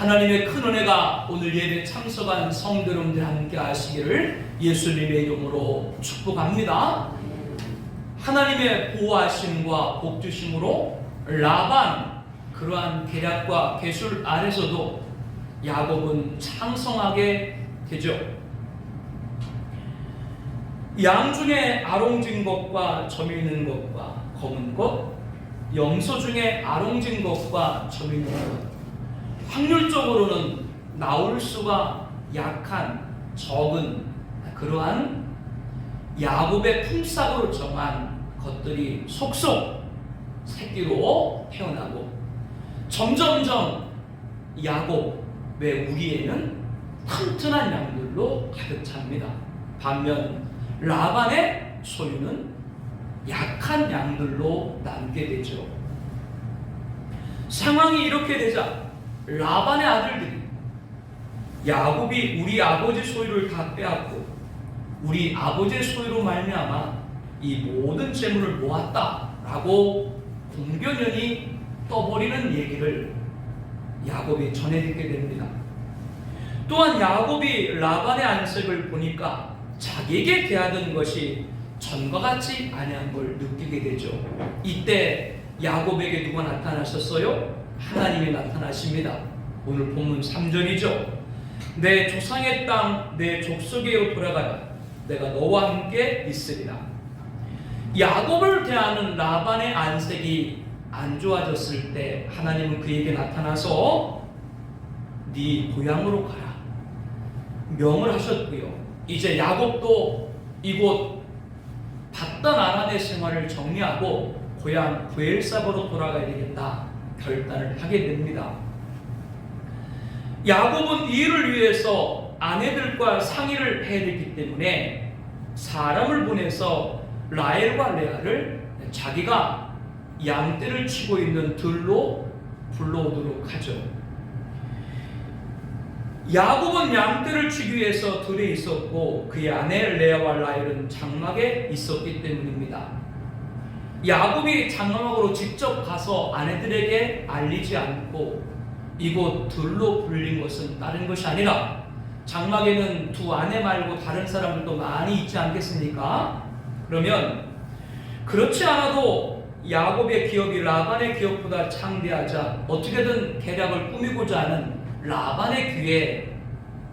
하나님의 큰 은혜가 오늘 예배 참석한 성도 여러분들 함께 하시기를 예수님의 이름으로 축복합니다. 하나님의 보호하심과 복주심으로 라반 그러한 계략과 계술 아래서도 야곱은 창성하게 되죠. 양 중에 아롱진 것과 점이 있는 것과 검은 것, 염소 중에 아롱진 것과 점이 있는 것, 확률적으로는 나올 수가 약한 적은 그러한 야곱의 품삯으로 정한 것들이 속속 새끼로 태어나고 점점점 야곱의 우리에는 튼튼한 양들로 가득 찹니다. 반면 라반의 소유는 약한 양들로 남게 되죠. 상황이 이렇게 되자 라반의 아들들이 야곱이 우리 아버지 소유를 다 빼앗고 우리 아버지의 소유로 말미암아 이 모든 재물을 모았다라고 공변연히 떠버리는 얘기를 야곱이 전해 듣게 됩니다. 또한 야곱이 라반의 안색을 보니까 자기에게 대하던 것이 전과 같지 아니한 걸 느끼게 되죠. 이때 야곱에게 누가 나타나셨어요? 하나님이 나타나십니다. 오늘 본문 3절이죠. 내 조상의 땅, 내 족속에로 돌아가라. 내가 너와 함께 있으리라. 야곱을 대하는 라반의 안색이 안 좋아졌을 때 하나님은 그에게 나타나서 네 고향으로 가라 명을 하셨고요. 이제 야곱도 이곳 바단 아란의 생활을 정리하고 고향 브엘사바로 돌아가야 되겠다 결단을 하게 됩니다. 야곱은 이 일을 위해서 아내들과 상의를 해야 되기 때문에 사람을 보내서 라헬과 레아를 자기가 양떼를 치고 있는 들로 불러오도록 하죠. 야곱은 양떼를 치기 위해서 들에 있었고 그의 아내 레아와 라헬은 장막에 있었기 때문입니다. 야곱이 장막으로 직접 가서 아내들에게 알리지 않고 이곳 들로 불린 것은 다른 것이 아니라 장막에는 두 아내 말고 다른 사람들도 많이 있지 않겠습니까? 그러면 그렇지 않아도 야곱의 기업이 라반의 기업보다 창대하자 어떻게든 계략을 꾸미고자 하는 라반의 귀에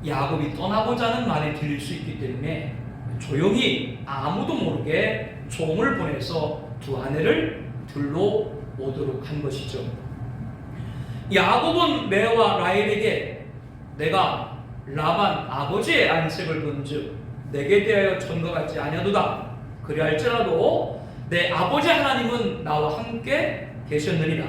야곱이 떠나고자 하는 말이 들릴 수 있기 때문에 조용히 아무도 모르게 종을 보내서 두 아내를 들러 오도록 한 것이죠. 야곱은 레아와 라헬에게 내가 라반 아버지의 안색을 본즉 내게 대하여 전과 같지 아니하도다. 그리할지라도 내 아버지 하나님은 나와 함께 계셨느니라.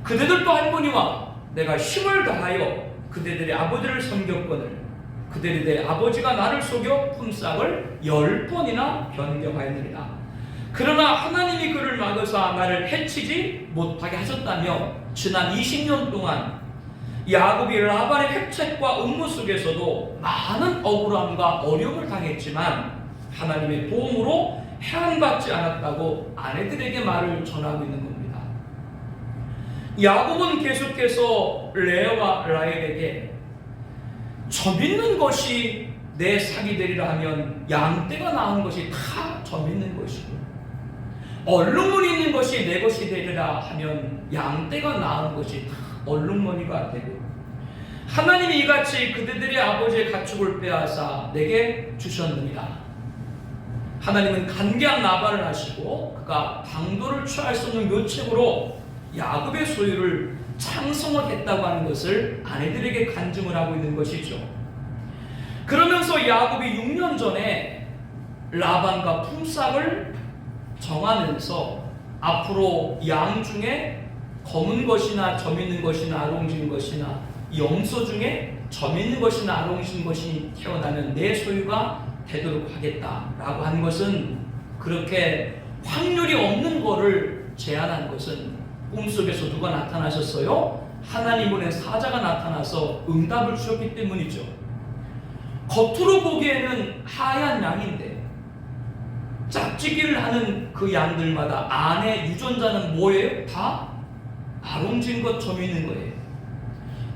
그대들도 할머니와 내가 힘을 다하여 그대들의 아버지를 섬겼거늘 그들이 내 아버지가 나를 속여 품삯을 10번이나 변경하였느니라. 그러나 하나님이 그를 막으사 나를 해치지 못하게 하셨다며 지난 20년 동안 야곱이 라반의 획책과 음모 속에서도 많은 억울함과 어려움을 당했지만 하나님의 도움으로 해안받지 않았다고 아내들에게 말을 전하고 있는 겁니다. 야곱은 계속해서 레아와 라헬에게 점 있는 것이 내 삭이 되리라 하면 양떼가 낳은 것이 다 점 있는 것이고 얼룩무늬 있는 것이 내 것이 되리라 하면 양떼가 낳은 것이 다 얼룩무늬가 되고 하나님이 이같이 그들의 아버지의 가축을 빼앗아 내게 주셨느니라. 하나님은 간계한 나발을 하시고 그가 방도를 취할 수 없는 묘책으로 야곱의 소유를 창성하겠다고 하는 것을 아내들에게 간증을 하고 있는 것이죠. 그러면서 야곱이 6년 전에 라반과 품삯을 정하면서 앞으로 양 중에 검은 것이나 점 있는 것이나 아롱진 것이나 염소 중에 점 있는 것이나 아롱진 것이 태어나면 내 소유가 되도록 하겠다라고 한 것은 그렇게 확률이 없는 거를 제안한 것은 꿈속에서 누가 나타나셨어요? 하나님의 사자가 나타나서 응답을 주셨기 때문이죠. 겉으로 보기에는 하얀 양인데 짝짓기를 하는 그 양들마다 안에 유전자는 뭐예요? 다 아롱진 것 점 있는 거예요.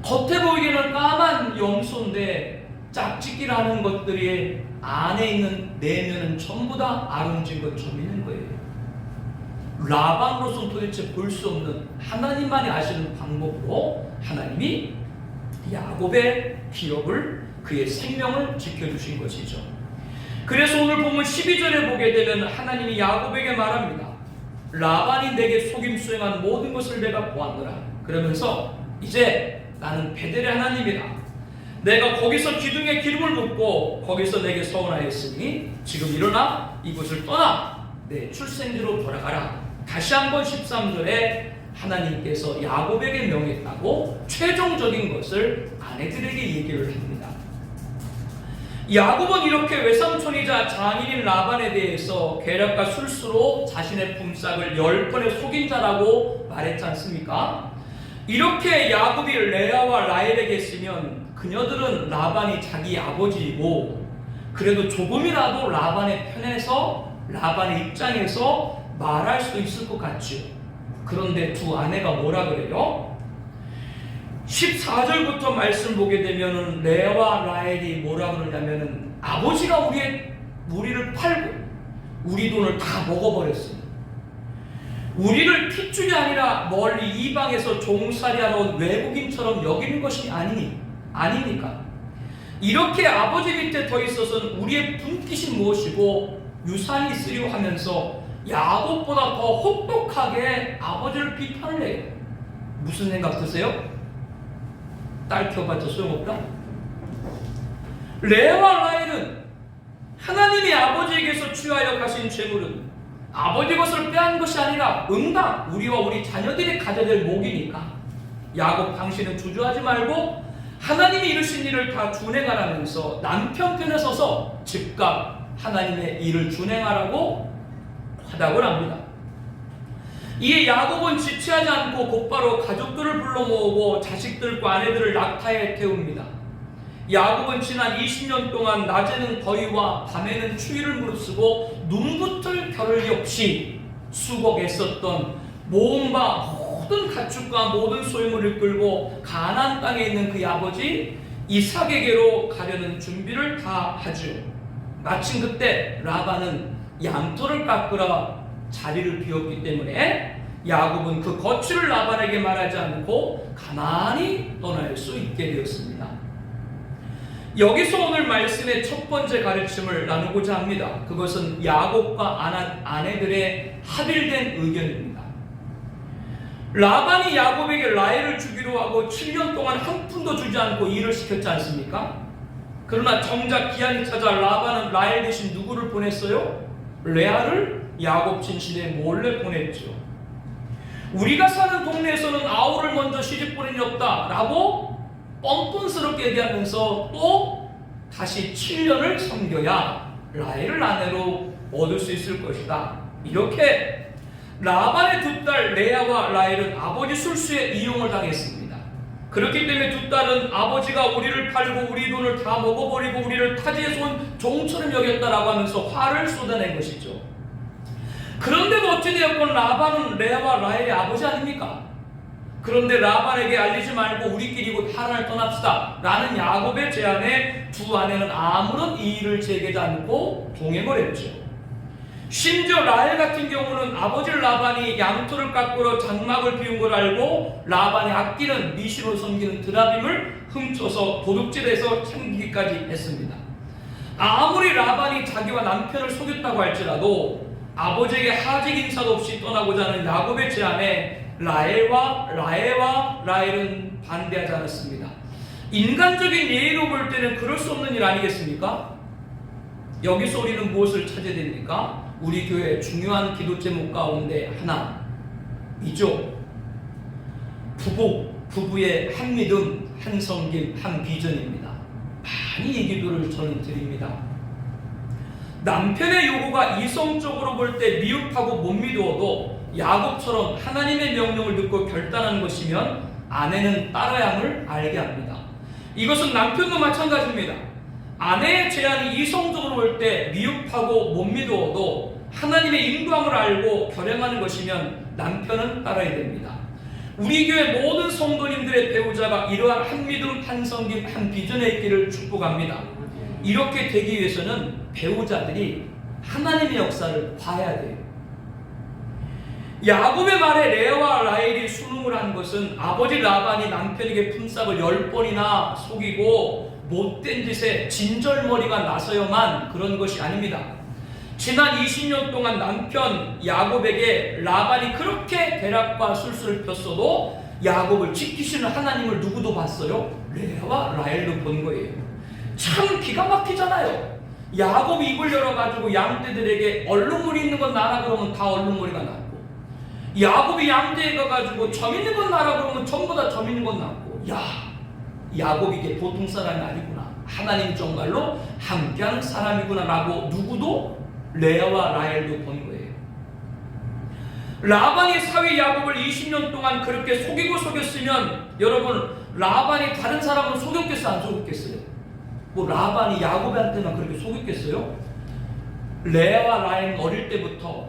겉에 보이기는 까만 염소인데 짝짓기라는 것들이 안에 있는 내면은 전부 다 아름진 것처럼 있는 거예요. 라반으로서는 도대체 볼 수 없는 하나님만이 아시는 방법으로 하나님이 야곱의 기업을, 그의 생명을 지켜주신 것이죠. 그래서 오늘 보면 12절에 보게 되면 하나님이 야곱에게 말합니다. 라반이 내게 속임 수행한 모든 것을 내가 보았노라. 그러면서 이제 나는 베델의 하나님이다. 내가 거기서 기둥에 기름을 붓고 거기서 내게 서원하였으니 지금 일어나 이곳을 떠나 내 출생지로 돌아가라. 다시 한번 13절에 하나님께서 야곱에게 명했다고 최종적인 것을 아내들에게 얘기를 합니다. 야곱은 이렇게 외삼촌이자 장인인 라반에 대해서 계략과 술수로 자신의 품삯을 10번에 속인 자라고 말했지 않습니까? 이렇게 야곱이 레아와 라헬에게 했으면 그녀들은 라반이 자기 아버지이고 그래도 조금이라도 라반의 편에서, 라반의 입장에서 말할 수도 있을 것 같죠. 그런데 두 아내가 뭐라 그래요? 14절부터 말씀 보게 되면은 레아와 라헬이 뭐라 그러냐면은 아버지가 우리를 팔고 우리 돈을 다 먹어버렸어요. 우리를 핏줄이 아니라 멀리 이방에서 종살이하러 온 외국인처럼 여기는 것이 아니니까. 이렇게 아버지 밑에 더 있어서는 우리의 분깃이 무엇이고 유산이 있으리고 하면서 야곱보다 더 혹독하게 아버지를 비판을 해요. 무슨 생각 드세요? 딸 키워봤자 소용없다? 레아와 라헬은 하나님이 아버지에게서 취하여 가신 재물은 아버지 것을 빼앗은 것이 아니라 응당 우리와 우리 자녀들이 가져야 될 목이니까 야곱 당신은 주저하지 말고 하나님이 이루신 일을 다 준행하라면서 남편 편에 서서 즉각 하나님의 일을 준행하라고 하다고 합니다. 이에 야곱은 지체하지 않고 곧바로 가족들을 불러 모으고 자식들과 아내들을 낙타에 태웁니다. 야곱은 지난 20년 동안 낮에는 더위와 밤에는 추위를 무릅쓰고 눈붙을 겨를이 없이 수고 애썼던 모험과 모든 가축과 모든 소유물을 끌고 가나안 땅에 있는 그의 아버지 이삭에게로 가려는 준비를 다 하죠. 마침 그때 라반은 양털을 깎으러 자리를 비웠기 때문에 야곱은 그 거취를 라반에게 말하지 않고 가만히 떠날 수 있게 되었습니다. 여기서 오늘 말씀의 첫 번째 가르침을 나누고자 합니다. 그것은 야곱과 아내들의 합일된 의견입니다. 라반이 야곱에게 라헬을 주기로 하고 7년 동안 한 푼도 주지 않고 일을 시켰지 않습니까? 그러나 정작 기한이 찾아 라반은 라헬 대신 누구를 보냈어요? 레아를 야곱 진실에 몰래 보냈죠. 우리가 사는 동네에서는 아우를 먼저 시집 보낸 일 없다라고 뻔뻔스럽게 얘기하면서 또 다시 7년을 섬겨야 라헬을 아내로 얻을 수 있을 것이다. 이렇게 라반의 두 딸 레아와 라헬은 아버지 술수에 이용을 당했습니다. 그렇기 때문에 두 딸은 아버지가 우리를 팔고 우리 돈을 다 먹어버리고 우리를 타지에서 온 종처럼 여겼다라고 하면서 화를 쏟아낸 것이죠. 그런데도 어찌되었건 라반은 레아와 라헬의 아버지 아닙니까? 그런데 라반에게 알리지 말고 우리끼리 곧 하란을 떠납시다 라는 야곱의 제안에 두 아내는 아무런 이의를 제기하지 않고 동행을 했죠. 심지어 라헬 같은 경우는 아버지 라반이 양털을 깎으러 장막을 비운 걸 알고 라반이 아끼는 미시로 섬기는 드라빔을 훔쳐서 도둑질해서 챙기기까지 했습니다. 아무리 라반이 자기와 남편을 속였다고 할지라도 아버지에게 하직 인사도 없이 떠나고자 하는 야곱의 제안에 라헬과 라헬은 반대하지 않았습니다. 인간적인 예의로 볼 때는 그럴 수 없는 일 아니겠습니까? 여기서 우리는 무엇을 찾아야 됩니까? 우리 교회 중요한 기도 제목 가운데 하나이죠. 부부의 한 믿음, 한 섬김, 한 비전입니다. 많이 이 기도를 저는 드립니다. 남편의 요구가 이성적으로 볼 때 미흡하고 못 미루어도 야곱처럼 하나님의 명령을 듣고 결단하는 것이면 아내는 따라야 함을 알게 합니다. 이것은 남편도 마찬가지입니다. 아내의 제안이 이성적으로 볼 때 미흡하고 못 미루어도 하나님의 인도함을 알고 결행하는 것이면 남편은 따라야 됩니다. 우리 교회 모든 성도님들의 배우자가 이러한 한 믿음, 한 성김, 한 비전에 있기를 축복합니다. 이렇게 되기 위해서는 배우자들이 하나님의 역사를 봐야 돼요. 야곱의 말에 레아와 라헬이 순응을 한 것은 아버지 라반이 남편에게 품삯을 10번이나 속이고 못된 짓에 진절머리가 나서야만 그런 것이 아닙니다. 지난 20년 동안 남편 야곱에게 라반이 그렇게 대략과 술수를 폈어도 야곱을 지키시는 하나님을 누구도 봤어요? 레아와 라헬도 본 거예요. 참 기가 막히잖아요. 야곱이 입을 열어가지고 양떼들에게 얼룩무리 있는 건 나라 그러면 다 얼룩무리가 났고, 야곱이 양떼에 가가지고 점 있는 건 나라 그러면 전부 다 점 있는 건 났고, 야, 야곱이 이게 보통 사람이 아니구나, 하나님 정말로 함께하는 사람이구나 라고 누구도 레아와 라헬도 본 거예요. 라반이 사위 야곱을 20년 동안 그렇게 속였으면 여러분, 라반이 다른 사람을 속였겠어요? 안 속였겠어요? 뭐 라반이 야곱한테만 그렇게 속였겠어요? 레아와 라헬은 어릴 때부터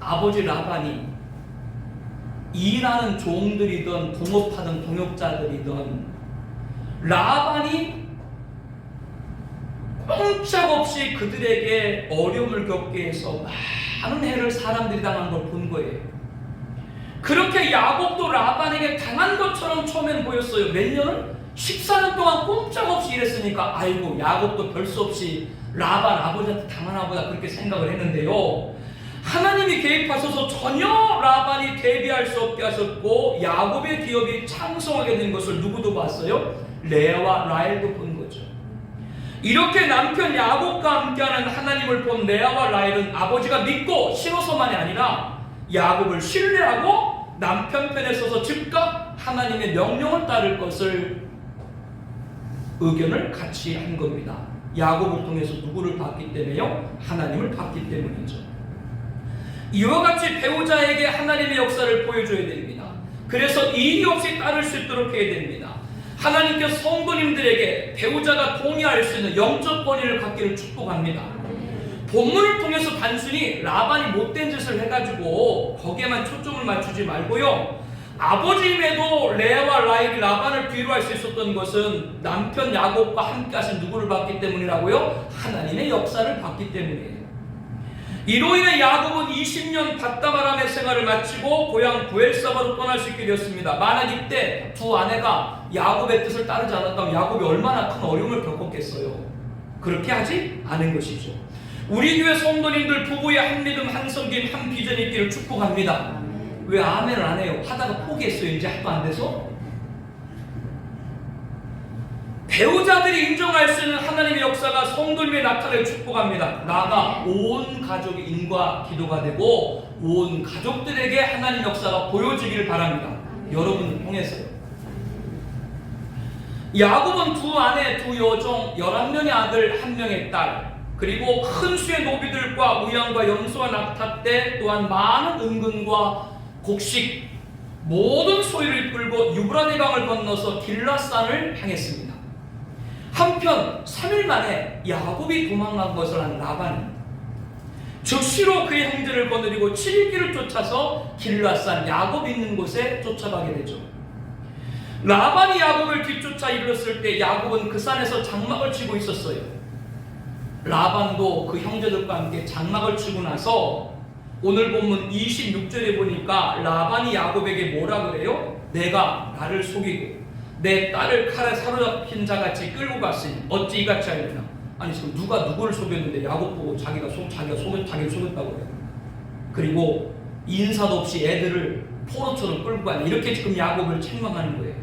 아버지 라반이 일하는 종들이든 동업하는 동역자들이든 라반이 꼼짝없이 그들에게 어려움을 겪게 해서 많은 해를 사람들이 당한 걸 본 거예요. 그렇게 야곱도 라반에게 당한 것처럼 처음엔 보였어요. 몇 년을? 14년 동안 꼼짝없이 일했으니까 아이고 야곱도 별 수 없이 라반 아버지한테 당하나 보다 그렇게 생각을 했는데요, 하나님이 개입하셔서 전혀 라반이 대비할 수 없게 하셨고 야곱의 기업이 창성하게 된 것을 누구도 봤어요? 레아와 라헬도 본 거죠. 이렇게 남편 야곱과 함께하는 하나님을 본 레아와 라헬은 아버지가 믿고 싫어서만이 아니라 야곱을 신뢰하고 남편 편에 서서 즉각 하나님의 명령을 따를 것을 의견을 같이 한 겁니다. 야곱을 통해서 누구를 봤기 때문에요? 하나님을 봤기 때문이죠. 이와 같이 배우자에게 하나님의 역사를 보여줘야 됩니다. 그래서 이의 없이 따를 수 있도록 해야 됩니다. 하나님께서 성도님들에게 배우자가 동의할 수 있는 영적 권위를 갖기를 축복합니다. 본문을 통해서 단순히 라반이 못된 짓을 해가지고 거기에만 초점을 맞추지 말고요, 아버지임에도 레아와 라헬이 라반을 뒤로할 수 있었던 것은 남편 야곱과 함께 하신 누구를 봤기 때문이라고요? 하나님의 역사를 봤기 때문이에요. 이로 인해 야곱은 20년 바다바람의 생활을 마치고 고향 부엘사바로 떠날 수 있게 되었습니다. 만약 이때 두 아내가 야곱의 뜻을 따르지 않았다면 야곱이 얼마나 큰 어려움을 겪었겠어요. 그렇게 하지 않은 것이죠. 우리 교회 성도님들 부부의 한 믿음, 한 섬김, 한 비전이 있기를 축복합니다. 왜 아멘을 안 해요? 하다가 포기했어요. 이제 하도 안 돼서? 배우자들이 인정할 수 있는 하나님의 역사가 성도님의 나타를 축복합니다. 나가 온 가족의 인과 기도가 되고 온 가족들에게 하나님 역사가 보여지기를 바랍니다. 여러분을 통해서요. 야곱은 두 아내, 두 여종, 11명의 아들, 1명의 딸, 그리고 큰 수의 노비들과 우양과 염소와 낙타 때 또한 많은 은근과 곡식, 모든 소유를 끌고 유브라데 강을 건너서 길라산을 향했습니다. 한편 3일 만에 야곱이 도망간 것을 한 라반은 즉시로 그의 형제를 거느리고 7일길을 쫓아서 길라산 야곱 있는 곳에 쫓아가게 되죠. 라반이 야곱을 뒤쫓아 이르렀을 때 야곱은 그 산에서 장막을 치고 있었어요. 라반도 그 형제들과 함께 장막을 치고 나서 오늘 본문 26절에 보니까 라반이 야곱에게 뭐라 그래요? 내가 나를 속이고 내 딸을 칼에 사로잡힌 자같이 끌고 갔으니 어찌 이같이 하였느냐. 아니 지금 누가 누구를 속였는데 야곱 보고 자기를 속였다고 해요. 그리고 인사도 없이 애들을 포로처럼 끌고 가냐, 이렇게 지금 야곱을 책망하는 거예요.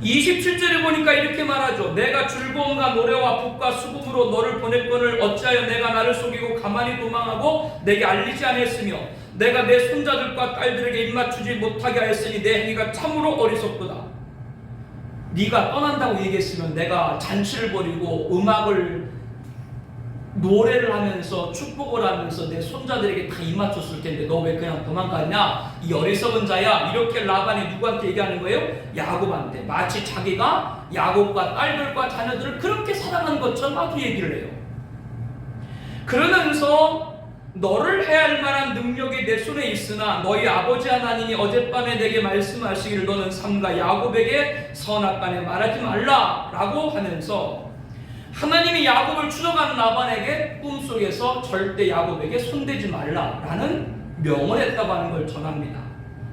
27절에 보니까 이렇게 말하죠. 내가 즐거움과 노래와 북과 수금으로 너를 보냈거늘 어찌하여 내가 나를 속이고 가만히 도망하고 내게 알리지 않았으며 내가 내 손자들과 딸들에게 입맞추지 못하게 하였으니 내 행위가 참으로 어리석도다. 네가 떠난다고 얘기했으면 내가 잔치를 벌이고 음악을 노래를 하면서 축복을 하면서 내 손자들에게 다 입맞췄을 텐데 너 왜 그냥 도망갔냐? 이 어리석은 자야. 이렇게 라반이 누구한테 얘기하는 거예요? 야곱한테. 마치 자기가 야곱과 딸들과 자녀들을 그렇게 사랑하는 것처럼 아주 얘기를 해요. 그러면서 너를 해할 만한 능력이 내 손에 있으나 너희 아버지 하나님이 어젯밤에 내게 말씀하시기를 너는 삼가 야곱에게 선악간에 말하지 말라 라고 하면서 하나님이 야곱을 추적하는 라반에게 꿈속에서 절대 야곱에게 손대지 말라 라는 명언했다고 하는 걸 전합니다.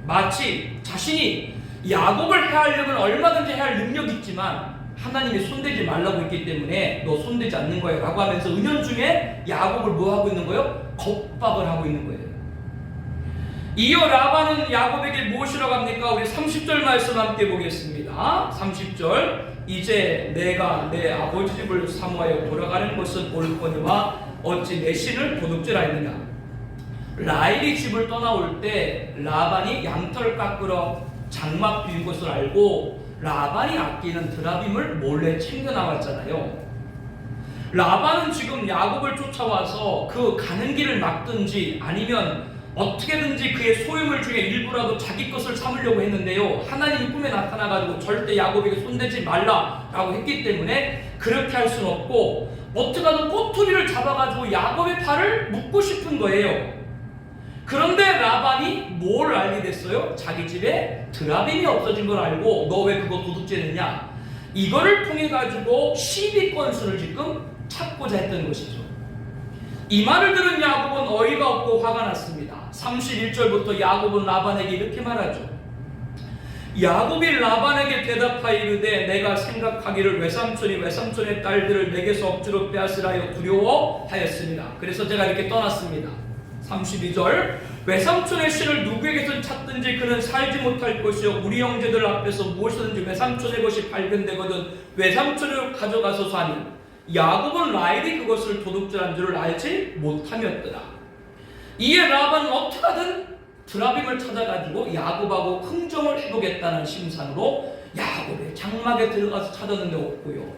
마치 자신이 야곱을 해하려면 얼마든지 해할 능력이 있지만 하나님이 손대지 말라고 했기 때문에 너 손대지 않는 거예요 라고 하면서 은연중에 야곱을 뭐 하고 있는 거예요? 겁박을 하고 있는 거예요. 이어 라반은 야곱에게 무엇이라고 합니까? 우리 30절 말씀 함께 보겠습니다. 30절 이제 내가 내 아버지 집을 사모하여 돌아가는 것은 옳거니와 어찌 내 신을 도둑질하였느냐. 라헬이 집을 떠나올 때 라반이 양털 깎으러 장막 비운 것을 알고 라반이 아끼는 드라빔을 몰래 챙겨 나왔잖아요. 라반은 지금 야곱을 쫓아와서 그 가는 길을 막든지 아니면 어떻게든지 그의 소유물 중에 일부라도 자기 것을 삼으려고 했는데요. 하나님이 꿈에 나타나가지고 절대 야곱에게 손대지 말라라고 했기 때문에 그렇게 할 수는 없고 어떻게 하든 꼬투리를 잡아가지고 야곱의 팔을 묶고 싶은 거예요. 그런데 라반이 뭘 알게 됐어요? 자기 집에 드라빔이 없어진 걸 알고 너 왜 그거 도둑질했냐? 이거를 통해 가지고 시비 건수를 지금 찾고자 했던 것이죠. 이 말을 들은 야곱은 어이가 없고 화가 났습니다. 31절부터 야곱은 라반에게 이렇게 말하죠. 야곱이 라반에게 대답하여 이르되 내가 생각하기를 외삼촌이 외삼촌의 딸들을 내게서 억지로 빼앗으라 하여 두려워하였습니다. 그래서 제가 이렇게 떠났습니다. 32절 외삼촌의 신을 누구에게서 찾든지 그는 살지 못할 것이요 우리 형제들 앞에서 무엇이든지 외삼촌의 것이 발견되거든 외삼촌을 가져가소서 하니 야곱은 라헬이 그것을 도둑질한 줄을 알지 못하였더라. 이에 라반은 어떻게든 드라빔을 찾아가지고 야곱하고 흥정을 해보겠다는 심산으로 야곱의 장막에 들어가서 찾았는데 없고요,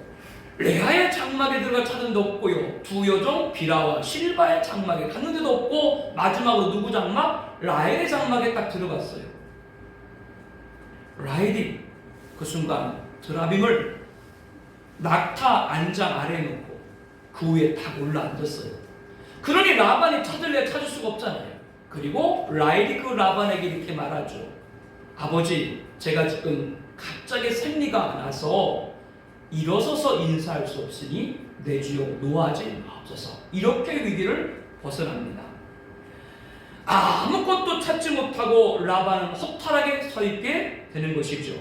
레아의 장막에 들어가 찾은데 없고요, 두 여종 비라와 실바의 장막에 갔는데도 없고 마지막으로 누구 장막? 라헬의 장막에 딱 들어갔어요. 라헬이 그 순간 드라빔을 낙타 안장 아래에 놓고 그 위에 딱 올라앉았어요. 그러니 라반이 찾을래 찾을 수가 없잖아요. 그리고 라헬이 그 라반에게 이렇게 말하죠. 아버지, 제가 지금 갑자기 생리가 나서 일어서서 인사할 수 없으니 내 주여 노하지 마옵소서. 이렇게 위기를 벗어납니다. 아무것도 찾지 못하고 라반은 허탈하게 서 있게 되는 것이죠.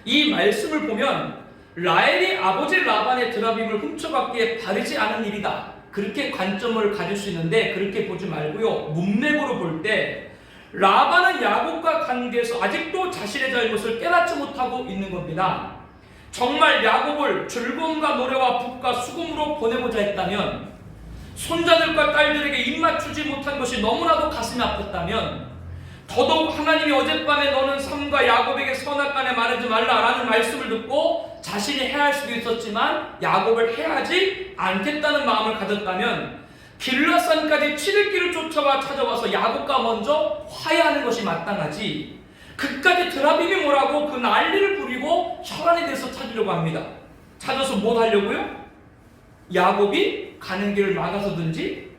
이 말씀을 보면 라헬이 아버지 라반의 드라빔을 훔쳐갔기에 바르지 않은 일이다, 그렇게 관점을 가질 수 있는데 그렇게 보지 말고요, 문맥으로 볼 때 라반은 야곱과 관계에서 아직도 자신의 잘못을 깨닫지 못하고 있는 겁니다. 정말 야곱을 즐거움과 노래와 북과 수금으로 보내고자 했다면, 손자들과 딸들에게 입맞추지 못한 것이 너무나도 가슴이 아팠다면, 더더욱 하나님이 어젯밤에 너는 삼가 야곱에게 선악간에 말하지 말라라는 말씀을 듣고 자신이 해야 할 수도 있었지만 야곱을 해하지 않겠다는 마음을 가졌다면 길라산까지 7일길을 쫓아와 찾아와서 야곱과 먼저 화해하는 것이 마땅하지, 그까지 드라빔이 뭐라고 그 난리를 부리고 혈안에 대해서 찾으려고 합니다. 찾아서 뭘 하려고요? 야곱이 가는 길을 막아서든지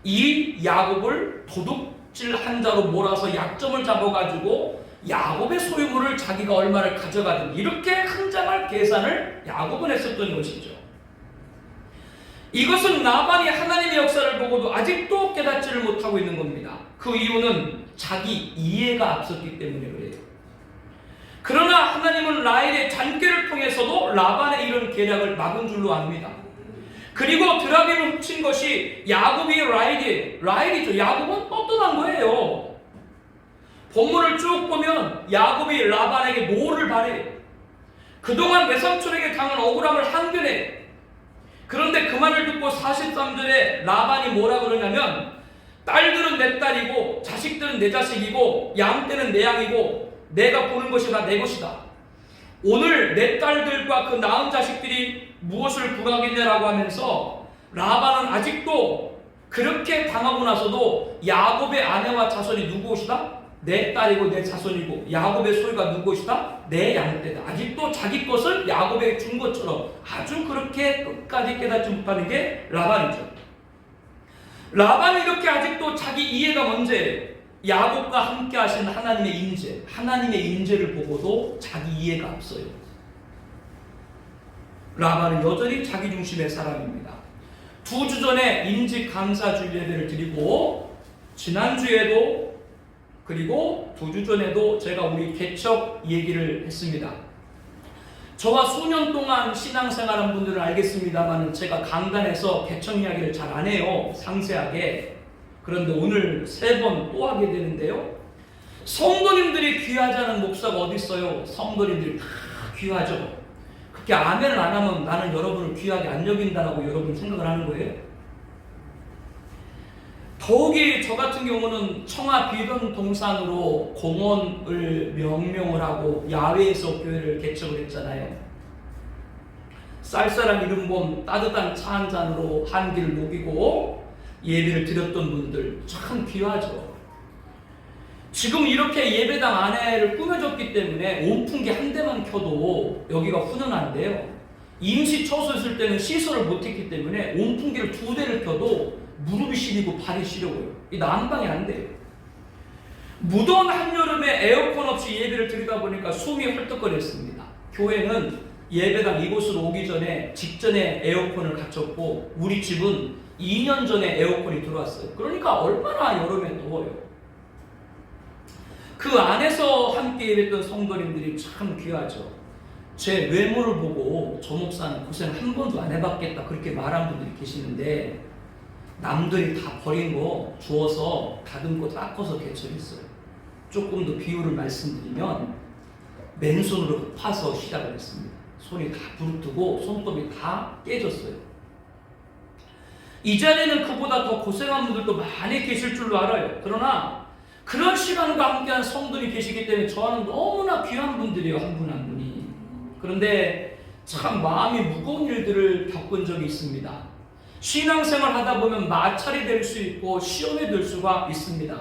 이 야곱을 도둑질한 자로 몰아서 약점을 잡아가지고 야곱의 소유물을 자기가 얼마를 가져가든 이렇게 흥장할 계산을 야곱은 했었던 것이죠. 이것은 라반이 하나님의 역사를 보고도 아직도 깨닫지를 못하고 있는 겁니다. 그 이유는 자기 이해가 앞섰기 때문에 그래요. 그러나 하나님은 라헬의 잔꾀를 통해서도 라반의 이런 계략을 막은 줄로 압니다. 그리고 드라빔을 훔친 것이 야곱이 라헬이죠. 야곱은 떳떳한 거예요. 본문을 쭉 보면 야곱이 라반에게 뭐를 바래? 그동안 외삼촌에게 당한 억울함을 항변해. 그런데 그 말을 듣고 43절에 라반이 뭐라 그러냐면, 딸들은 내 딸이고 자식들은 내 자식이고 양떼는 내 양이고 내가 보는 것이 다 내 것이다. 오늘 내 딸들과 그 낳은 자식들이 무엇을 구하겠냐라고 하면서 라반은 아직도 그렇게 당하고 나서도 야곱의 아내와 자손이 누구 것이다? 내 딸이고 내 자손이고 야곱의 소유가 누구 것이다? 내 양떼다. 아직도 자기 것을 야곱에게 준 것처럼 아주 그렇게 끝까지 깨닫지 못하는 게 라반이죠. 라반은 이렇게 아직도 자기 이해가 먼저예요. 야곱과 함께 하신 하나님의 인재, 하나님의 인재를 보고도 자기 이해가 앞서요. 라반은 여전히 자기 중심의 사람입니다. 2주 전에 인직 감사주일 예배를 드리고, 지난주에도, 그리고 2주 전에도 제가 우리 개척 얘기를 했습니다. 저와 수년 동안 신앙생활한 분들은 알겠습니다만 제가 강단에서 개척 이야기를 잘 안 해요, 상세하게. 그런데 오늘 3번 또 하게 되는데요, 성도님들이 귀하지 않은 목사가 어디 있어요? 성도님들이 다 귀하죠. 그렇게 아멘을 안 하면 나는 여러분을 귀하게 안 여긴다라고 여러분 생각을 하는 거예요. 더욱이 저 같은 경우는 청하 비던 동산으로 공원을 명명을 하고 야외에서 교회를 개척을 했잖아요. 쌀쌀한 이른봄 따뜻한 차 한 잔으로 한기를 녹이고 예배를 드렸던 분들 참 귀하죠. 지금 이렇게 예배당 안에를 꾸며줬기 때문에 온풍기 한 대만 켜도 여기가 훈훈한데요, 임시 처소였을 때는 시설을 못했기 때문에 온풍기를 2대를 켜도 무릎이 시리고 발이 시려워요. 이 난방이 안 돼요. 무더운 한여름에 에어컨 없이 예배를 드리다 보니까 숨이 헐떡거렸습니다. 교회는 예배당 이곳으로 오기 전에 직전에 에어컨을 갖췄고, 우리 집은 2년 전에 에어컨이 들어왔어요. 그러니까 얼마나 여름에 더워요. 그 안에서 함께 예배했던 성도님들이 참 귀하죠. 제 외모를 보고 저 목사는 고생 한 번도 안 해봤겠다 그렇게 말한 분들이 계시는데, 남들이 다 버린 거 주워서 다듬고 닦아서 개척했어요. 조금 더 비유를 말씀드리면 맨손으로 파서 시작을 했습니다. 손이 다 부르트고 손톱이 다 깨졌어요. 이 자리에는 그보다 더 고생한 분들도 많이 계실 줄로 알아요. 그러나 그런 시간과 함께한 성도들이 계시기 때문에 저와는 너무나 귀한 분들이에요, 한 분 한 분이. 그런데 참 마음이 무거운 일들을 겪은 적이 있습니다. 신앙생활 하다 보면 마찰이 될 수 있고 시험이 될 수가 있습니다.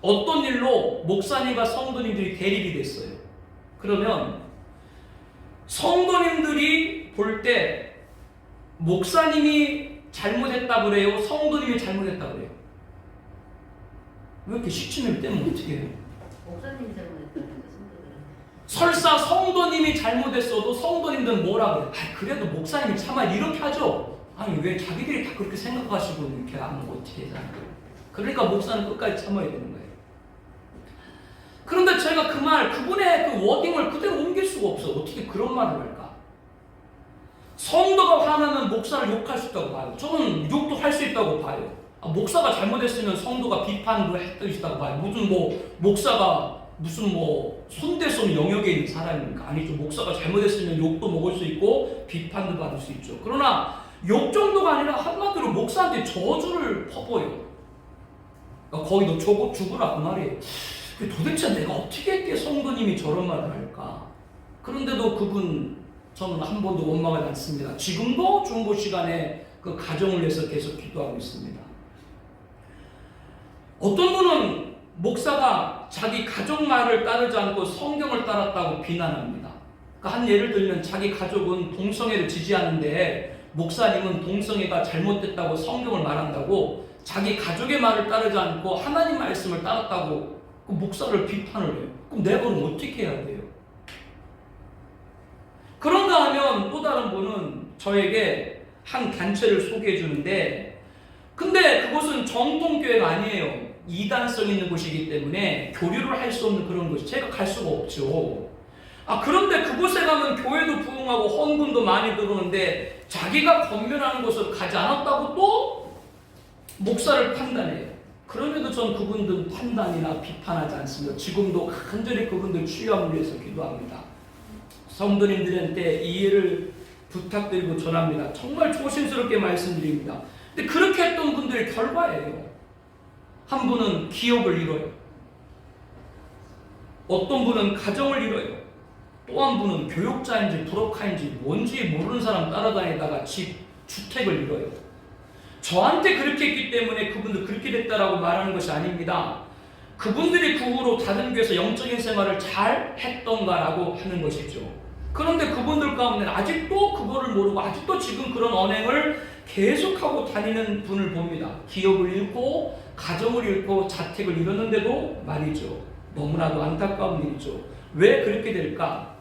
어떤 일로 목사님과 성도님들이 대립이 됐어요. 그러면 성도님들이 볼 때 목사님이 잘못했다 그래요? 성도님이 잘못했다 그래요? 왜 이렇게 시치미를 떼면 어떻게 해요? 목사님이 잘못했다는데 성도들은. 설사 성도님이 잘못했어도 성도님들은 뭐라 그래요? 그래도 목사님이 참아 이렇게 하죠. 아니 왜 자기들이 다 그렇게 생각하시고 이렇게 안 하면 어떻게 하잖아요. 그러니까 목사는 끝까지 참아야 되는 거예요. 그런데 제가 그 말, 그분의 그 워딩을 그대로 옮길 수가 없어. 어떻게 그런 말을 할까? 성도가 화나면 목사를 욕할 수 있다고 봐요. 저는 욕도 할 수 있다고 봐요. 목사가 잘못했으면 성도가 비판도 할 수 있다고 봐요. 무슨 목사가 무슨 손대손 영역에 있는 사람입니까? 아니죠. 목사가 잘못했으면 욕도 먹을 수 있고 비판도 받을 수 있죠. 그러나 욕 정도가 아니라 한마디로 목사한테 저주를 퍼부어요. 거의 너 죽으라 그 말이에요. 도대체 내가 어떻게 했기에 성도님이 저런 말을 할까? 그런데도 그분 저는 한 번도 원망하지 않습니다. 지금도 중보 시간에 그 가정을 위해서 계속 기도하고 있습니다. 어떤 분은 목사가 자기 가족 말을 따르지 않고 성경을 따랐다고 비난합니다. 그러니까 한 예를 들면 자기 가족은 동성애를 지지하는데 목사님은 동성애가 잘못됐다고 성경을 말한다고 자기 가족의 말을 따르지 않고 하나님 말씀을 따랐다고 그 목사를 비판을 해요. 그럼 내가 그럼 어떻게 해야 돼요? 그런가 하면 또 다른 분은 저에게 한 단체를 소개해 주는데, 근데 그곳은 정통교회가 아니에요. 이단성 있는 곳이기 때문에 교류를 할 수 없는 그런 곳이 제가 갈 수가 없죠. 그런데 그곳에 가면 교회도 부흥하고 헌금도 많이 들어오는데 자기가 권면하는 곳을 가지 않았다고 또 목사를 판단해요. 그럼에도 전 그분들 판단이나 비판하지 않습니다. 지금도 간절히 그분들 치유함을 위해서 기도합니다. 성도님들한테 이해를 부탁드리고 전합니다. 정말 조심스럽게 말씀드립니다. 근데 그렇게 했던 분들의 결과예요. 한 분은 기업을 잃어요. 어떤 분은 가정을 잃어요. 또 한 분은 교육자인지 불업카인지 뭔지 모르는 사람 따라다니다가 주택을 잃어요. 저한테 그렇게 했기 때문에 그분들 그렇게 됐다라고 말하는 것이 아닙니다. 그분들이 그 후로 다른 교회에서 영적인 생활을 잘 했던가라고 하는 것이죠. 그런데 그분들 가운데 아직도 그거를 모르고 아직도 지금 그런 언행을 계속하고 다니는 분을 봅니다. 기업을 잃고 가정을 잃고 자택을 잃었는데도 말이죠. 너무나도 안타까운 일이죠. 왜 그렇게 될까?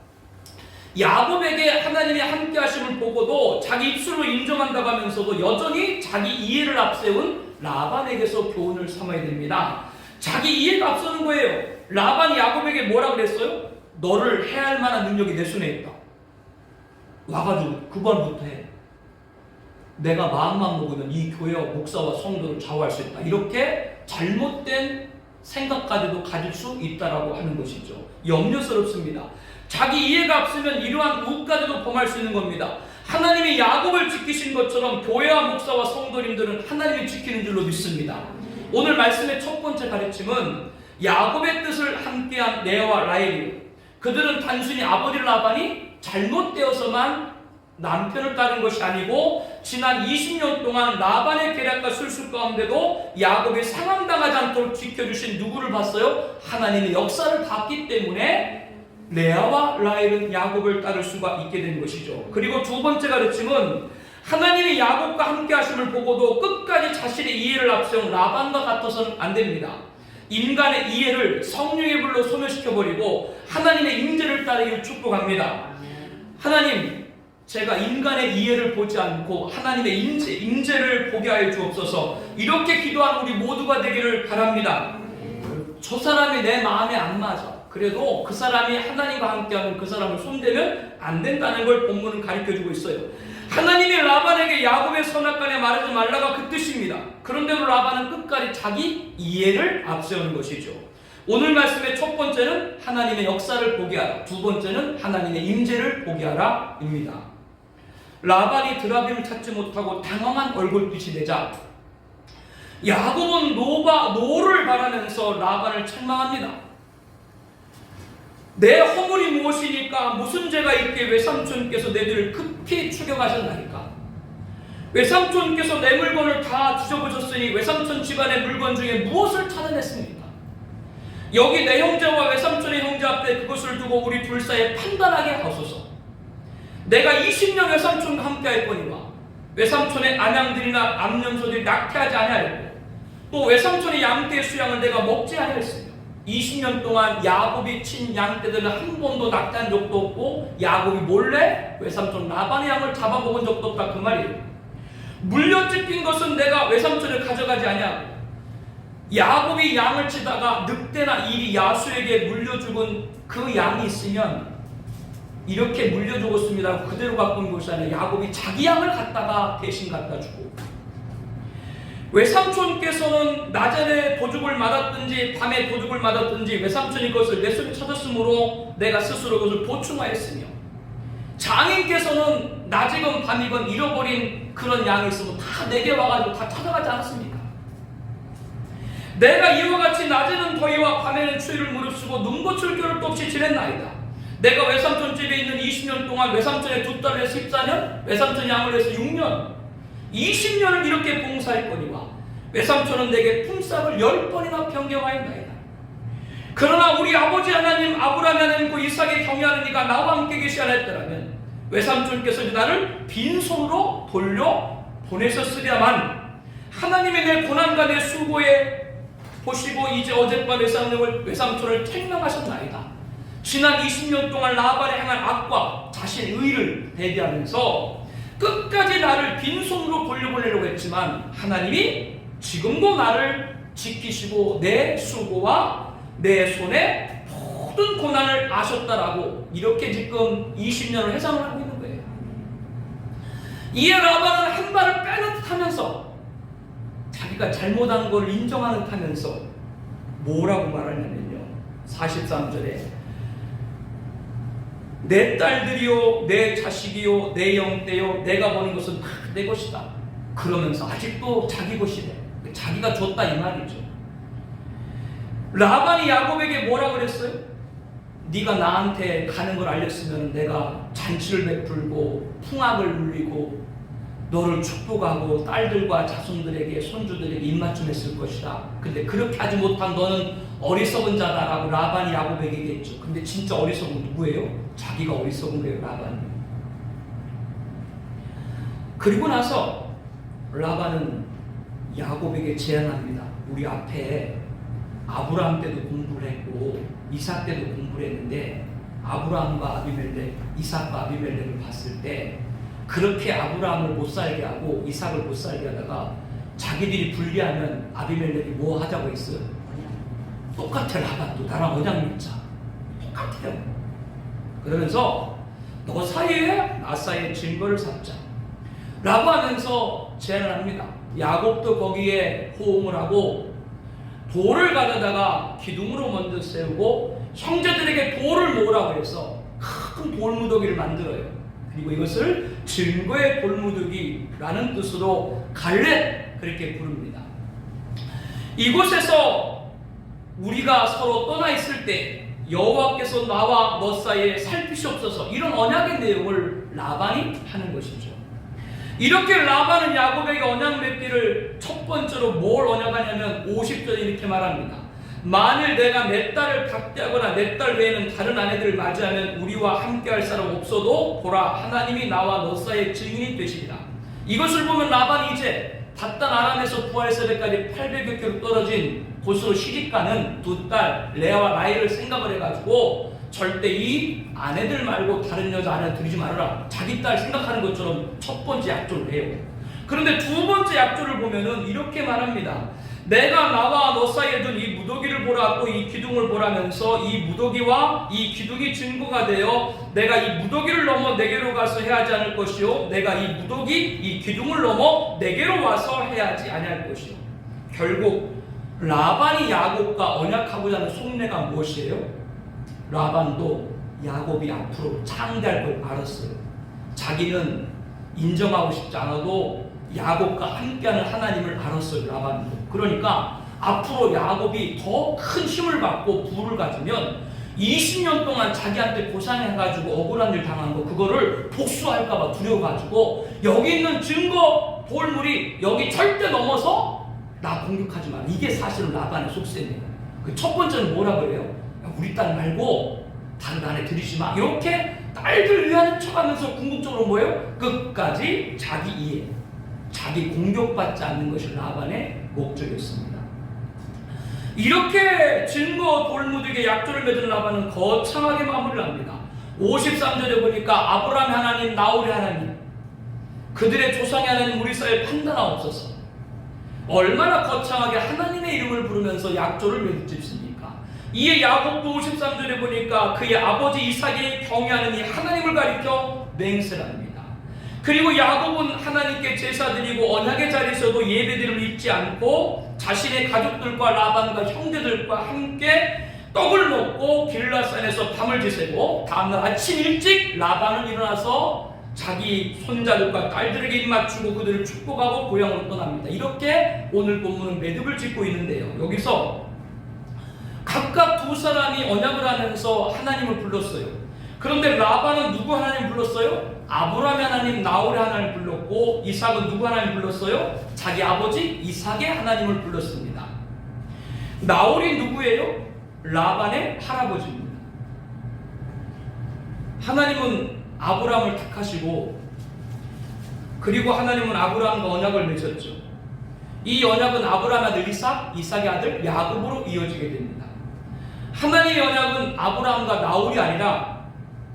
야곱에게 하나님의 함께 하심을 보고도 자기 입술로 인정한다고 하면서도 여전히 자기 이해를 앞세운 라반에게서 교훈을 삼아야 됩니다. 자기 이해가 앞서는 거예요. 라반이 야곱에게 뭐라 그랬어요? 너를 해할 만한 능력이 내 손에 있다. 와가지고 그걸부터 해. 내가 마음만 먹으면 이 교회와 목사와 성도를 좌우할 수 있다. 이렇게 잘못된 생각까지도 가질 수 있다라고 하는 것이죠. 염려스럽습니다. 자기 이해가 앞서면 이러한 우까지도 범할 수 있는 겁니다. 하나님이 야곱을 지키신 것처럼 교회와 목사와 성도님들은 하나님이 지키는 줄로 믿습니다. 오늘 말씀의 첫 번째 가르침은 야곱의 뜻을 함께한 레아와 라헬이에요. 그들은 단순히 아버지 라반이 잘못되어서만 남편을 따른 것이 아니고 지난 20년 동안 라반의 계략과 술수 가운데도 야곱이 상함당하지 않도록 지켜주신 누구를 봤어요? 하나님의 역사를 봤기 때문에 레아와 라헬은 야곱을 따를 수가 있게 된 것이죠. 그리고 두 번째 가르침은 하나님이 야곱과 함께 하심을 보고도 끝까지 자신의 이해를 앞세운 라반과 같아서는 안 됩니다. 인간의 이해를 성령의 불로 소멸시켜버리고 하나님의 임재를 따르기를 축복합니다. 하나님, 제가 인간의 이해를 보지 않고 하나님의 임재를 보게 하여 주옵소서. 이렇게 기도한 우리 모두가 되기를 바랍니다. 저 사람이 내 마음에 안 맞아. 그래도 그 사람이 하나님과 함께하는 그 사람을 손대면 안 된다는 걸 본문은 가르쳐주고 있어요. 하나님이 라반에게 야곱의 선악간에 말하지 말라가 그 뜻입니다. 그런데도 라반은 끝까지 자기 이해를 앞세우는 것이죠. 오늘 말씀의 첫 번째는 하나님의 역사를 보게 하라, 두 번째는 하나님의 임재를 보게 하라 입니다. 라반이 드라빔을 찾지 못하고 당황한 얼굴빛이 되자 야곱은 노를 바라면서 라반을 책망합니다. 내 허물이 무엇이니까 무슨 죄가 있기에 외삼촌께서 내들을 급히 추격하셨나이까? 외삼촌께서 내 물건을 다 뒤져보셨으니 외삼촌 집안의 물건 중에 무엇을 찾아냈습니까? 여기 내 형제와 외삼촌의 형제 앞에 그것을 두고 우리 둘 사이에 판단하게 하소서. 내가 20년 외삼촌과 함께하였거니와 외삼촌의 안양들이나 암염소들이 낙태하지 아니하였고 또 외삼촌의 양떼의 수양을 내가 먹지 아니하였으며 20년 동안 야곱이 친 양떼들은 한 번도 낙태한 적도 없고 야곱이 몰래 외삼촌 라반의 양을 잡아먹은 적도 없다 그 말이에요. 물려뜯긴 것은 내가 외삼촌을 가져가지 아니하고 야곱이 양을 치다가 늑대나 이리 야수에게 물려죽은 그 양이 있으면 이렇게 물려죽었습니다 그대로 갖고 온 것이 아니라 야곱이 자기 양을 갖다가 대신 갖다 주고 외삼촌께서는 낮에 도둑을 맞았든지 밤에 도둑을 맞았든지 외삼촌이 그것을 내 손에 찾았으므로 내가 스스로 그것을 보충하였으며 장인께서는 낮이건 밤이건 잃어버린 그런 양이 있으면 다 내게 와가지고 다 찾아가지 않았습니까? 내가 이와 같이 낮에는 더위와 밤에는 추위를 무릅쓰고 눈꽃을 겨를도 없이 지냈나이다. 내가 외삼촌 집에 있는 20년 동안 외삼촌의 두 딸을 해서 14년, 외삼촌 양을 해서 6년 20년을 이렇게 봉사했거니와 외삼촌은 내게 품삯을 10번이나 변경하였나이다. 그러나 우리 아버지 하나님 아브라함 하나님과 이삭에 경외하는 이가 나와 함께 계시 않았더라면 외삼촌께서 나를 빈손으로 돌려 보내셨으랴만 하나님의 내 고난과 내 수고에 보시고 이제 어젯밤 외삼촌을 책망하셨나이다. 지난 20년 동안 라반에 행한 악과 자신의 의를 대비하면서 끝까지 나를 빈손으로 돌려보내려고 했지만 하나님이 지금도 나를 지키시고 내 수고와 내 손에 모든 고난을 아셨다라고 이렇게 지금 20년을 해상을 하고 있는 거예요. 이에 라반은 한 발을 빼는 듯 하면서 자기가 잘못한 걸 인정하는 듯 하면서 뭐라고 말하냐면요. 43절에 내 딸들이요 내 자식이요 내 영떼요 내가 버는 것은 다 내 것이다. 그러면서 아직도 자기 것이래. 자기가 줬다 이 말이죠. 라반이 야곱에게 뭐라 그랬어요? 네가 나한테 가는 걸 알렸으면 내가 잔치를 베풀고 풍악을 울리고 너를 축복하고 딸들과 자손들에게 손주들에게 입맞춤했을 것이다. 근데 그렇게 하지 못한 너는 어리석은 자다라고 라반이 야곱에게 얘기했죠. 근데 진짜 어리석은 누구예요? 자기가 어리석은 거예요, 라반이. 그리고 나서 라반은 야곱에게 제안합니다. 우리 앞에 아브라함 때도 공부를 했고 이삭 때도 공부를 했는데 아브라함과 아비멜렉, 이삭과 아비멜렉을 봤을 때 그렇게 아브라함을 못 살게 하고 이삭을 못 살게 하다가 자기들이 분리하면 아비멜렉이 뭐 하자고 했어요? 똑같아. 라반도 나랑 언약 맺자. 똑같아요. 그러면서 너 사이에 나 사이에 증거를 삼자 라고 하면서 제안을 합니다. 야곱도 거기에 호응을 하고 돌을 가져다가 기둥으로 먼저 세우고 형제들에게 돌을 모으라고 해서 큰 돌무더기를 만들어요. 그리고 이것을 증거의 돌무더기라는 뜻으로 갈렙 그렇게 부릅니다. 이곳에서 우리가 서로 떠나 있을 때 여호와께서 나와 너 사이에 살피시옵소서 이런 언약의 내용을 라반이 하는 것이죠. 이렇게 라반은 야곱에게 언약 맺기를 첫 번째로 뭘 언약하냐면 50절에 이렇게 말합니다. 만일 내가 내 딸을 박대하거나 내 딸 외에는 다른 아내들을 맞이하면 우리와 함께할 사람 없어도 보라 하나님이 나와 너 사이의 증인이 되시리라. 이것을 보면 라반이 이제 바단 아람에서 부활세대까지 800여 킬로 떨어진 곳으로 시집가는 두 딸 레아와 라헬을 생각을 해가지고 절대 이 아내들 말고 다른 여자 아내 들이지 말아라. 자기 딸 생각하는 것처럼 첫 번째 약조를 해요. 그런데 두 번째 약조를 보면은 이렇게 말합니다. 내가 나와 너 사이에 둔 이 무더기를 보라고 이 기둥을 보라면서 이 무더기와 이 기둥이 증거가 되어 내가 이 무더기를 넘어 내게로 가서 해야지 않을 것이요 내가 이 무더기 이 기둥을 넘어 내게로 와서 해야지 아니할 것이요. 결국 라반이 야곱과 언약하고자 하는 속내가 무엇이에요? 라반도 야곱이 앞으로 창대할 걸 알았어요. 자기는 인정하고 싶지 않아도 야곱과 함께하는 하나님을 알았어요. 라반도. 그러니까 앞으로 야곱이 더 큰 힘을 받고 부를 가지면 20년 동안 자기한테 고생해가지고 억울한 일 당한 거 그거를 복수할까봐 두려워가지고 여기 있는 증거 돌물이 여기 절대 넘어서 나 공격하지 마. 이게 사실은 라반의 속셈이에요. 그 첫 번째는 뭐라 그래요? 야, 우리 딸 말고 다른 아내 들이지 마. 이렇게 딸들 위하는 척하면서 궁극적으로 뭐예요? 끝까지 자기 이해, 자기 공격받지 않는 것이 라반의 목적이었습니다. 이렇게 증거 돌무더기에 약조를 맺은 라반은 거창하게 마무리를 합니다. 53절에 보니까 아브라함 하나님, 나홀의 하나님, 그들의 조상의 하나님 우리 사이에 판단하옵소서. 얼마나 거창하게 하나님의 이름을 부르면서 약조를 맺습니까? 이에 야곱도 53절에 보니까 그의 아버지 이삭이 경외하는 이 하나님을 가리켜 맹세를 합니다. 그리고 야곱은 하나님께 제사 드리고 언약의 자리에서도 예배드림을 잊지 않고 자신의 가족들과 라반과 형제들과 함께 떡을 먹고 길라산에서 밤을 지새고 다음날 아침 일찍 라반은 일어나서 자기 손자들과 딸들에게 입맞추고 그들을 축복하고 고향으로 떠납니다. 이렇게 오늘 본문은 매듭을 짓고 있는데요. 여기서 각각 두 사람이 언약을 하면서 하나님을 불렀어요. 그런데 라반은 누구 하나님 불렀어요? 아브라함의 하나님 나홀의 하나님을 불렀고 이삭은 누구 하나님 불렀어요? 자기 아버지 이삭의 하나님을 불렀습니다. 나홀이 누구예요? 라반의 할아버지입니다. 하나님은 아브라함을 택하시고 그리고 하나님은 아브라함과 언약을 맺었죠. 이 언약은 아브라함의 아들 이삭, 이삭의 아들 야곱으로 이어지게 됩니다. 하나님의 언약은 아브라함과 나홀이 아니라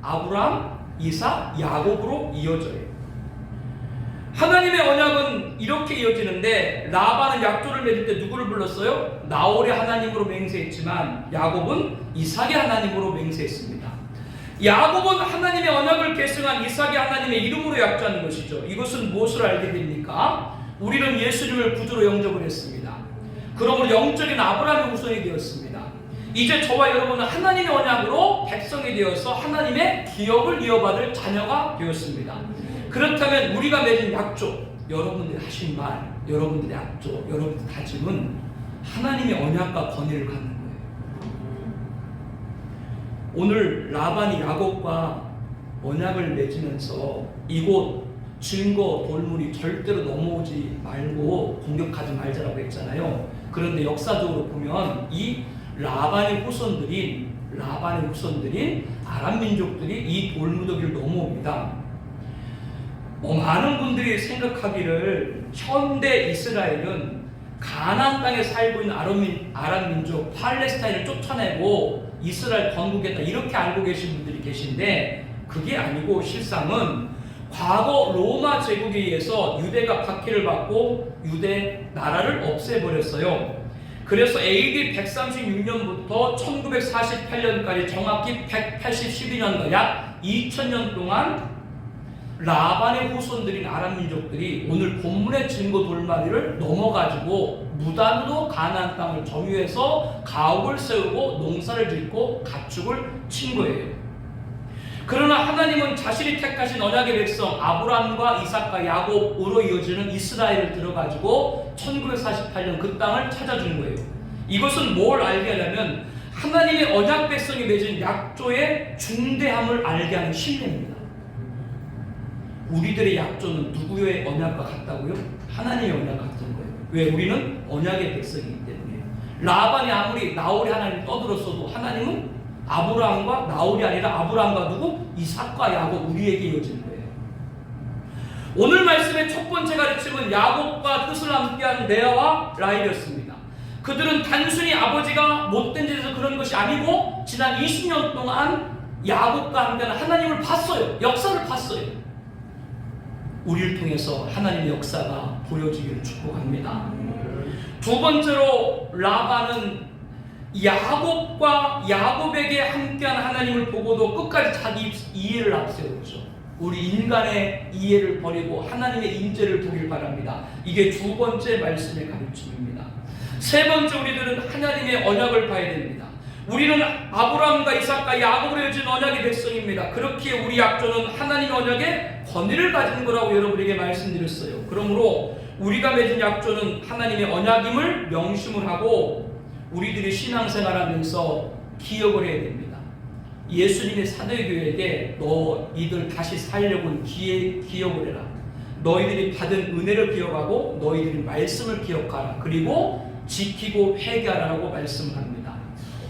아브라함, 이삭, 야곱으로 이어져요. 하나님의 언약은 이렇게 이어지는데 라반은 약조를 맺을 때 누구를 불렀어요? 나홀의 하나님으로 맹세했지만 야곱은 이삭의 하나님으로 맹세했습니다. 야곱은 하나님의 언약을 계승한 이삭의 하나님의 이름으로 약조하는 것이죠. 이것은 무엇을 알게 됩니까? 우리는 예수님을 구주로 영접을 했습니다. 그러므로 영적인 아브라함의 후손이 되었습니다. 이제 저와 여러분은 하나님의 언약으로 백성이 되어서 하나님의 기업을 이어받을 자녀가 되었습니다. 그렇다면 우리가 맺은 약조, 여러분들이 하신 말, 여러분들의 약조, 여러분들의 다짐은 하나님의 언약과 권위를 갖는 거예요. 오늘 라반이 야곱과 언약을 맺으면서 이곳 증거 돌물이 절대로 넘어오지 말고 공격하지 말자라고 했잖아요. 그런데 역사적으로 보면 이 라반의 후손들인 아람 민족들이 이 돌무더기를 넘어옵니다. 많은 분들이 생각하기를 현대 이스라엘은 가나안 땅에 살고 있는 아랍 민족 팔레스타인을 쫓아내고 이스라엘 건국했다 이렇게 알고 계신 분들이 계신데 그게 아니고 실상은 과거 로마 제국에 의해서 유대가 박해를 받고 유대 나라를 없애버렸어요. 그래서 AD 136년부터 1948년까지 정확히 182년간 약 2000년 동안 라반의 후손들인 아랍 민족들이 오늘 본문의 증거 돌마리를 넘어가지고 무단으로 가나안 땅을 점유해서 가옥을 세우고 농사를 짓고 가축을 친 거예요. 그러나 하나님은 자신이 택하신 언약의 백성 아브라함과 이삭과 야곱으로 이어지는 이스라엘을 들어가지고 1948년 그 땅을 찾아준 거예요. 이것은 뭘 알게 하려면 하나님의 언약 백성이 맺은 약조의 중대함을 알게 하는 신뢰입니다. 우리들의 약조는 누구의 언약과 같다고요? 하나님의 언약과 같은 거예요. 왜? 우리는 언약의 백성이기 때문에. 라반이 아무리 나홀이 하나님 떠들었어도 하나님은 아브라함과 나홀이 아니라 아브라함과 누구? 이삭과 야곱 우리에게 이어진 거예요. 오늘 말씀의 첫 번째 가르침은 야곱과 뜻을 함께한 레아와 라헬이었습니다. 그들은 단순히 아버지가 못된 짓에서 그런 것이 아니고 지난 20년 동안 야곱과 함께하는 하나님을 봤어요. 역사를 봤어요. 우리를 통해서 하나님의 역사가 보여지기를 축복합니다. 두 번째로 라반은 야곱에게 함께한 하나님을 보고도 끝까지 자기 이해를 앞세우죠. 우리 인간의 이해를 버리고 하나님의 인재를 보길 바랍니다. 이게 두 번째 말씀의 가르침입니다. 세 번째, 우리들은 하나님의 언약을 봐야 됩니다. 우리는 아브라함과 이삭과 야곱으로 이어진 언약의 백성입니다. 그렇기에 우리 약조는 하나님의 언약에 권위를 가진 거라고 여러분에게 말씀드렸어요. 그러므로 우리가 맺은 약조는 하나님의 언약임을 명심을 하고 우리들이 신앙생활하면서 기억을 해야 됩니다. 예수님의 사도교회에게 너희들 다시 살려고 기억을 해라. 너희들이 받은 은혜를 기억하고 너희들이 말씀을 기억하라. 그리고 지키고 회개하라고 말씀을 합니다.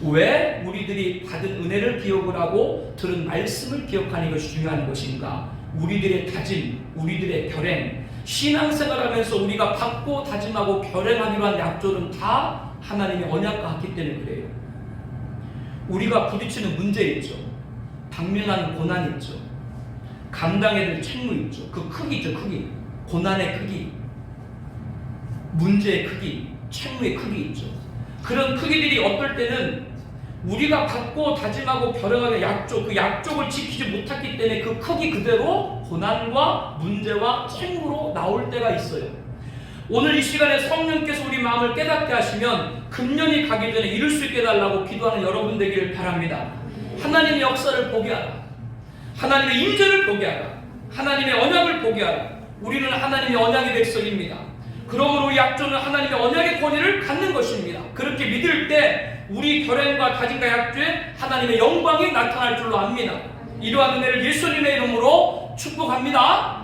왜 우리들이 받은 은혜를 기억을 하고 들은 말씀을 기억하는 것이 중요한 것인가? 우리들의 다짐, 우리들의 결행, 신앙생활하면서 우리가 받고 다짐하고 결행하기로 한 약조는 다 하나님의 언약과 같기 때문에 그래요. 우리가 부딪히는 문제 있죠. 당면한 고난 있죠. 감당해야 될 책무 있죠. 그 크기죠, 크기. 고난의 크기, 문제의 크기, 책무의 크기 있죠. 그런 크기들이 어떨 때는 우리가 받고 다짐하고 결행하는 약조, 그 약족을 지키지 못했기 때문에 그 크기 그대로 고난과 문제와 책무로 나올 때가 있어요. 오늘 이 시간에 성령께서 우리 마음을 깨닫게 하시면 금년이 가기 전에 이룰 수 있게 해달라고 기도하는 여러분 되기를 바랍니다. 하나님의 역사를 보게 하라. 하나님의 인재를 보게 하라. 하나님의 언약을 보게 하라. 우리는 하나님의 언약의 백성입니다. 그러므로 약조는 하나님의 언약의 권위를 갖는 것입니다. 그렇게 믿을 때 우리 결행과 다짐과 약조에 하나님의 영광이 나타날 줄로 압니다. 이러한 은혜를 예수님의 이름으로 축복합니다.